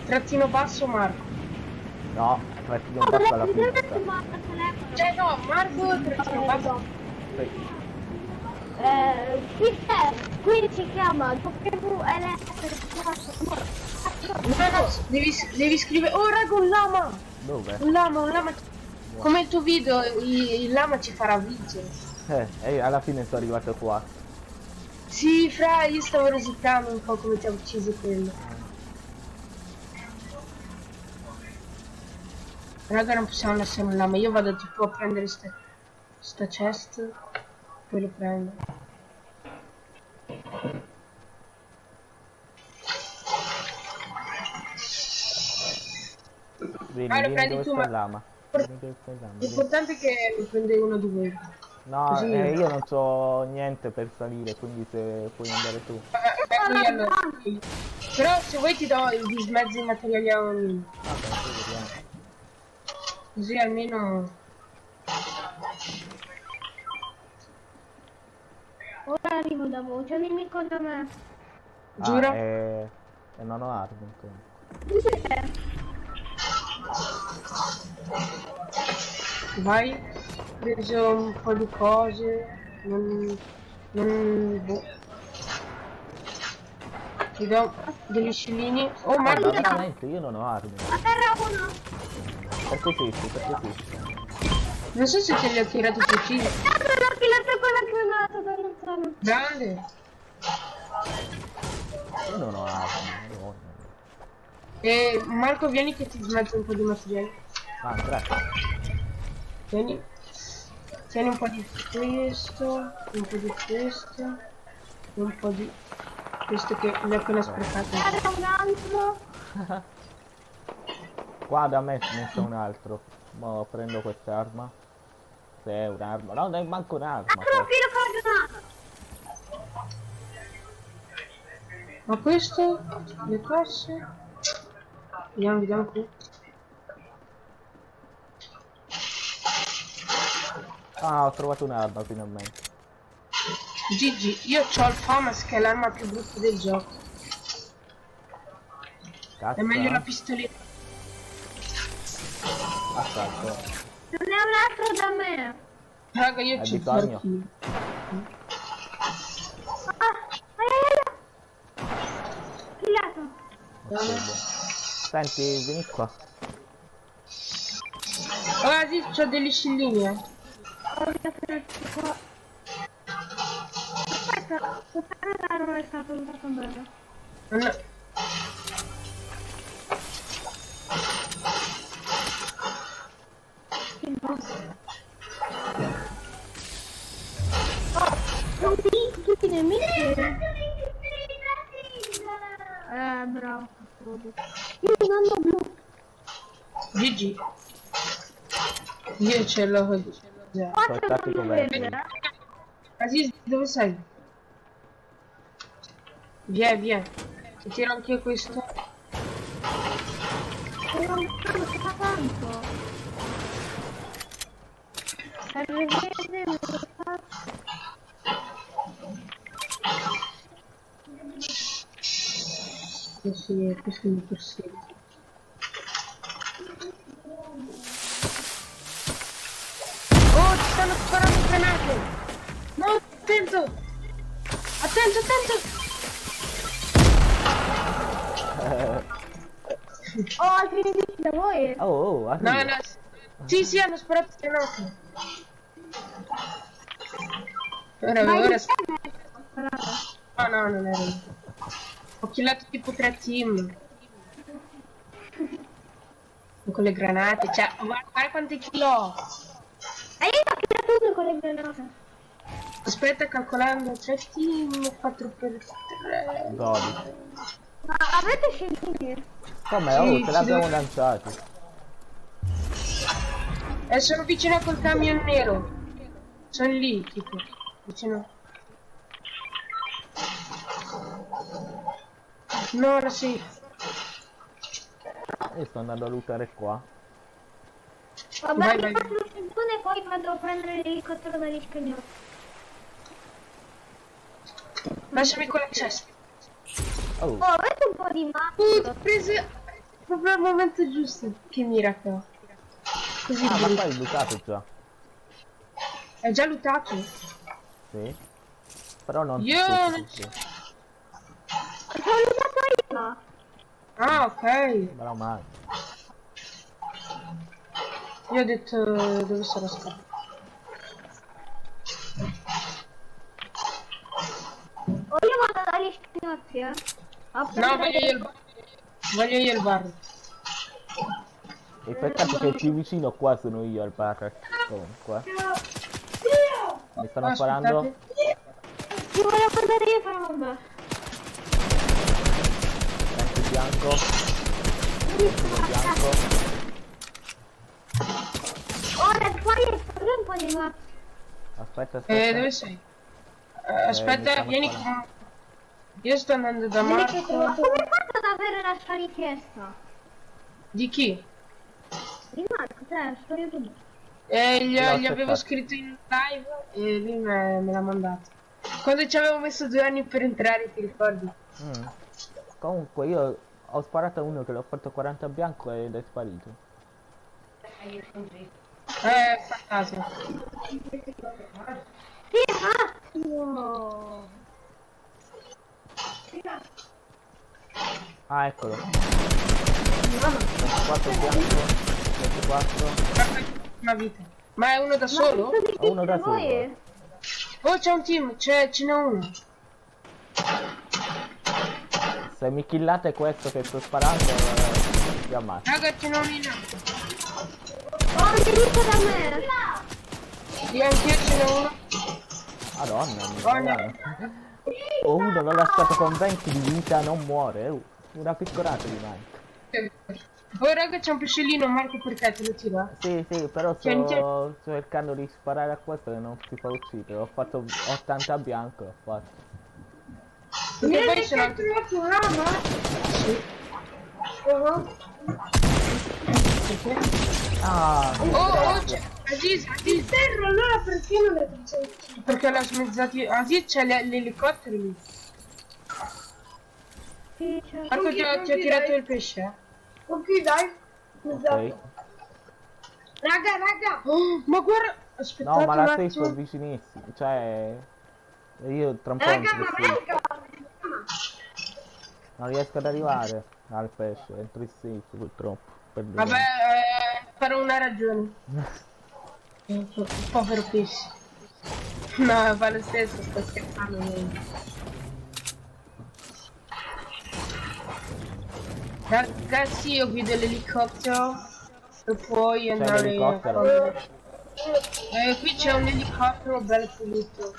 trattino basso Marco. No, trattino basso alla finestra. Cioè no, Marco trattino basso. Qui si chiama WLS. No, devi scrivere. Oh raga, un lama! Dove? Un lama. Come il tuo video, il lama ci farà vincere. E alla fine sono arrivato qua. Sì, fra, io stavo rosicando un po' come ti ha ucciso quello. Raga, non possiamo lasciare un lama, io vado tipo a prendere sta chest, poi lo prendo. Vieni dove sta il lama. L'importante è che lo prende uno di voi. No, Così. io non so niente per salire, quindi se puoi andare tu. Allora. Però se vuoi ti do i dismezzi materiali a ognuno. Così almeno... Ora arrivo da voi, c'è un nemico da me. Giuro? E non ho armi ancora. Dove siete? Vai, ho preso un po' di cose, boh. Ti do degli scillini. Oh Ma Marco, veramente, io non ho armi. A terra uno. Perché questi? non so se te li ho tirati fucili. L'ho pilato con la granata da lontano. Grande. Io non ho armi. E Marco, vieni che ti smezzo un po' di materiale. Ah, grazie. Vieni. Tieni un po' di questo, un po' di questo, e un po' di questo che l'ho appena sprecato. Era un altro. Qua da me ce n'è un altro. Mo prendo quest'arma. Se è un'arma. No, non è manco un'arma. Filo coordinato. Ma questo? Le cose? Vediamo qui. Ah, ho trovato un'arma finalmente. Gigi, io c'ho il FAMAS che è l'arma più brutta del gioco. Cazzo. È meglio la pistoletta. Aspetta. Ce n'è un altro da me. Raga, io Hai c'ho il bisogno? forchino. Pilato. Senti, vieni qua. Ah sì, c'ho degli scillini, Aspetta, questa casa non è stato usato bene. No. Tutti i nemici. Bravo. Io non ho blu. Gigi. Io ce l'ho così. Portati con me. Aziz, dove sei? Via. Ti tiro anche questo. Non fa tanto. Questo mi persegue. Oh, ci stanno sparando granate! No, attento! Attento! Ho altri nemici da voi. Oh, arriva. No. Sì, hanno sparato granate. Ora. No, non era. Ho killato tipo 3 team. Con le granate, cioè, guarda quante kill ho. Io ho tirato tutto con le granate. Aspetta, calcolando 3 team, 4 per 3. 12. Ma avete scellini? Come? Sì, Oh, ce l'abbiamo sì. lanciati. Sono vicino col camion nero. Sono lì, tipo. Vicino. No, ora sì. Io sto andando a lootare qua. Vabbè, Vai. mi faccio lo scendone e poi vado a prendere l'elicottero dagli spagnoli. Lasciami con l'accesso. Oh, Oh, avete un po' di mappa? Ho preso... proprio al momento giusto. Che miracolo. Così Ah, ma brutto. poi hai bucato già. È già lootato? Sì. Però non Io tutti, non tutti. Sono usato io. Ah, ok. Però mai. Io ho detto dove sarà stato. O io vado dagli spinozzi, eh. No, voglio io il bar. E peccato che più vicino qua sono io al bar. Comunque. Mi stanno sparando. Aspettate. Ti voglio mandare io per una bomba. Tanto bianco. Tanto bianco. Ora poi un po' di qua. Aspetta, aspetta. Dove sei? mi Aspetta, stanno vieni sparando. qua. Io sto andando da Marco. Come hai fatto ad avere la sua richiesta? Di chi? Di Marco, cioè, sto YouTube. Gli aspetta. avevo scritto in live e lui me l'ha mandato. Quando ci avevo messo 2 anni per entrare, ti ricordi? Comunque io ho sparato a uno che l'ho fatto 40 bianco ed è sparito. Fantasma. Che attimo! Ah, eccolo. 24 bianco. 24. Una vita. Ma è uno da solo? Ho uno da solo. Voi? Oh, c'è un team, ce n'è uno. Se mi killate questo che sto sparando, vi ammazzo. Raga, ce n'è uno in alto. Oh, venite da me! Io anch'io ce n'è uno. Madonna, mi Oh, no. pagano. Ho uno l'ho lasciato con 20 di vita, non muore. Una piccolata di mai. Oh, raga, c'è un pesciolino, Marco, perché te lo tira? Sì, però Tieni, sto cercando di sparare a questo che non si fa uccidere. Ho fatto 80 bianco, l'ho fatto. Perché poi sono anche... Sì. Perché? Ah, Oh, c'è... Aziz, terra, allora perché non è presente? Perché l'ha smezzati... Aziz, c'è l'elicottero lì. Sì, c'è. Marco ti ha tirato il pesce, eh? Ok, dai. ok. Raga. Oh, ma guarda... Aspettate No, ma un la safe attimo. è vicinissima. Cioè... Io tra un po' entro safe. Non riesco ad arrivare al pesce, entro in safe purtroppo. Perdono. Vabbè, per una ragione. Povero pesce. No, fa lo stesso, sto scherzando. Ragazzi, io guido l'elicottero e poi andare a l'elicottero? prendere. Qui c'è un elicottero bello pulito.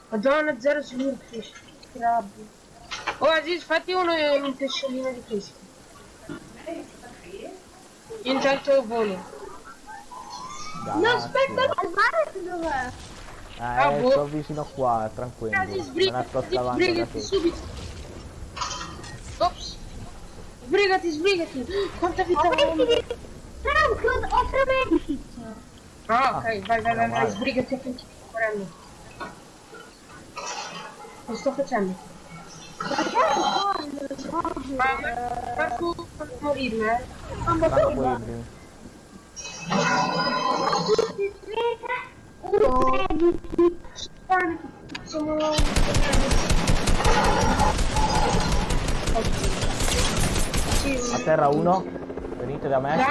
Madonna, 0 silverfish. Crabbi. Oh, Aziz, fatti un pesciolino di pesca. Intanto volo. No, aspetta! Il mare dov'è? boh. Sto vicino qua, tranquillo. Aziz, Me la sto scavando da sbrigati solo. subito. Ops. Sbrigati. Quanta vita ho? Franco, ho 3 benefit. Ah, ok, vai, male. sbrigati affinché sto correndo. Lo sto facendo. Ma Marco, non morirne, eh. Tranquilli. Sono... A terra uno. Venite da me. No,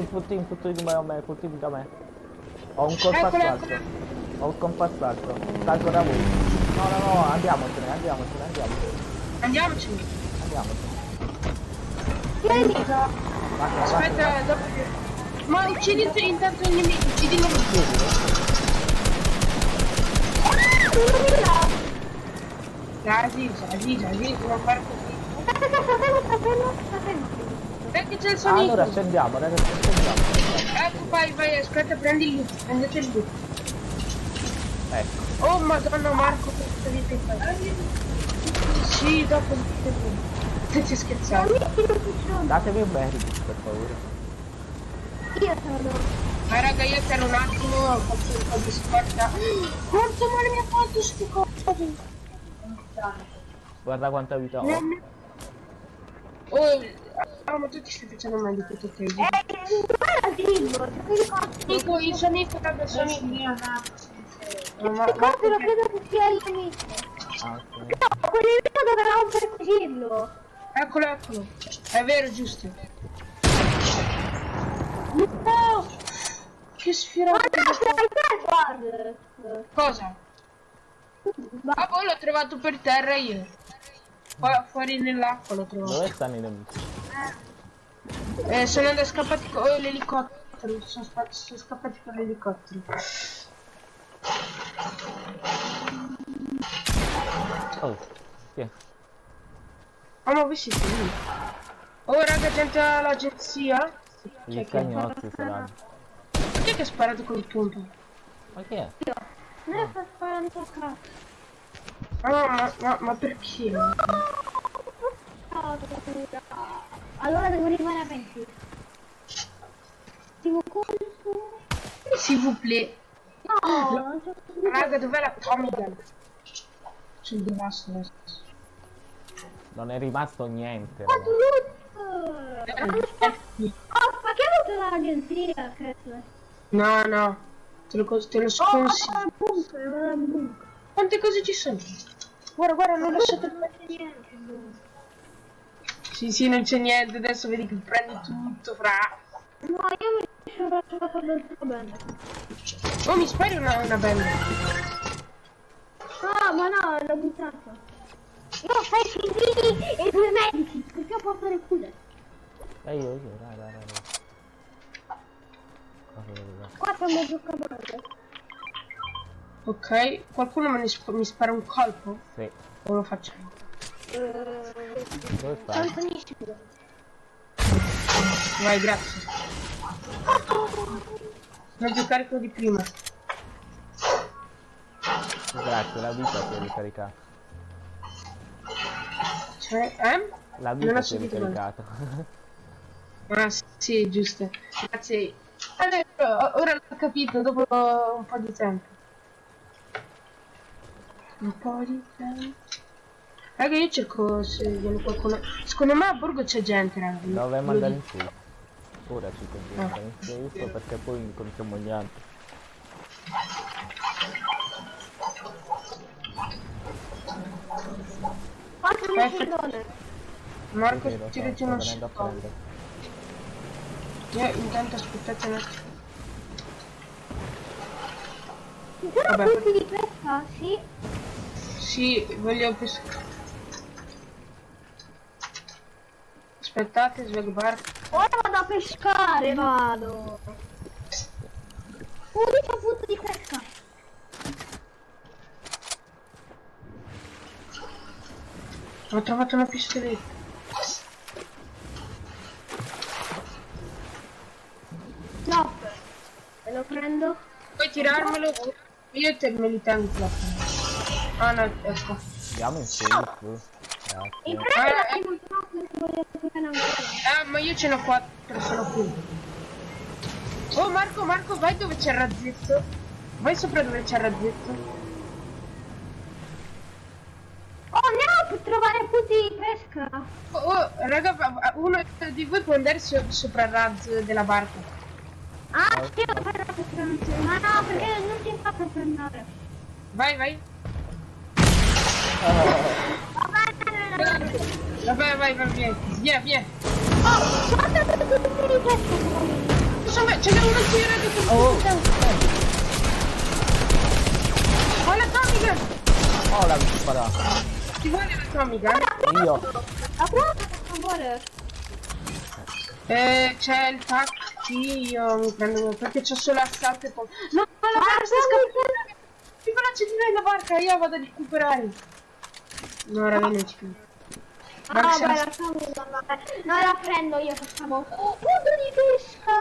full team da me, full team da me. Ho un colpo Eccolo, assalto. Ho un colpo assalto. Salgo da voi. No, andiamocene. Andiamocene. Basta. Aspetta, dopo... Ma uccidi intanto il nemico, uccidi il nemico. Aziz, non fare così. Sta fermo. Dai che c'è il suo amico. Allora scendiamo, ragazzi, scendiamo. Ecco, vai, aspetta, prendi il loot, prendete il loot. Ecco. Oh madonna Marco, questa vita in faccia. Sì, dopo il tempo. Ti scherzavo. Datemi un merito, per favore. Io sono. Ma raga, io per un attimo ho fatto un po' di scorta. Quanto male mi ha fatto sti cosi? Guarda quanta vita ho. Oh, ma tu ti stai facendo male di tutto te. Guarda Gimbo, Dico, io sono io, guarda, sono io. queste cose lo credo che sia il nemico. Ah, ok. No, quell'inimico dovevamo perseguirlo. Eccolo, eccolo. È vero, giusto. No! Che sfiorato. Guarda, sei te, guarda. Cosa? Ah, poi l'ho trovato per terra io. Fuori nell'acqua l'ho trovato. Dove stanno i nemici? Sono andati scappati con l'elicottero. Sono scappati con l'elicottero. Oh, sì. Ah, ma voi siete lì. Oh, raga, gente all'agenzia. Gli cagnotti saranno. Chi è che ha sparato col punto? Ma chi è? Non sta sparando a cazzo. Ma perché? Allora devo rimanere a 20. Tipo colpo. S'il vous plaît. No, non c'è Raga, dov'è la Tommy Gun? Sul devasto adesso. Non è rimasto niente. Ma Raga. perché non c'è l'agenzia, cazzo? No. Te lo sconsiglio. Quante cose ci sono? Guarda, non lasciate niente. Sì, non c'è niente, adesso vedi che prendi tutto, fra. No, io mi sono lasciato dentro bene. Oh, mi spari una bella. No, ma no, l'ho buttato. Io ho 6 civili e 2 medici, perché posso fare chiudere? Io, dai. Qua c'è un mezzo cavallo. Ok, qualcuno mi spara un colpo? Sì. O lo facciamo? Dove stai? Tanto niscido. Vai, grazie. Non più carico di prima. Grazie, la vita si è ricaricata. Cioè, La Non vita ho si è sentito ricaricata. Ah, sì, giusto. Grazie. Ora l'ho capito dopo un po' di tempo. Raga, io cerco se viene qualcuno. Secondo me a Borgo c'è gente, raga. Dovremmo andare in su. Ora ci conviene andare in su perché poi incontriamo gli altri. Quanto mi perdone? Marco, Sì, lo so, tirati sto uno venendo a shot. prendere. Io intanto aspettate un attimo. Ci sono Vabbè. punti di pesca? Sì. Sì, voglio pescare. Aspettate, Svegbar. Ora vado a pescare, vado. Lì c'è un punto di pesca. Ho trovato una pistoletta. No. Me lo prendo. Puoi tirarmelo? Io te me li tengo. Ah no, ecco. Andiamo in su. Mi Grazie. prendo e non so come voglio giocare ancora. Ma io ce n'ho 4, sono qui. Oh Marco, vai dove c'è il razzetto. Vai sopra dove c'è il razzetto. Oh, andiamo per trovare punti di pesca. Oh, raga, uno di voi può andare sopra il razzo della barca. Ah, sì, lo farò per prendere. Ma no, perché non si fa per prendere. Vai. Va bene. Vai, via. Oh, guarda punti di pesca. Insomma, ce n'è uno qui, raga. Ho la Tommy Gun. Oh, la spada. Ti vuole la Tommy Gun? Io. La prova per favore. C'è il tac. Io mi prendo perché c'ho solo assalto e poi. No, la barca sta scappando! Ti fa l'accendino nella barca, io vado a recuperare. No, raga, non ci credo. Ah, vai, lasciamo, vabbè. No, la prendo io, facciamo. Oh, punto di pesca!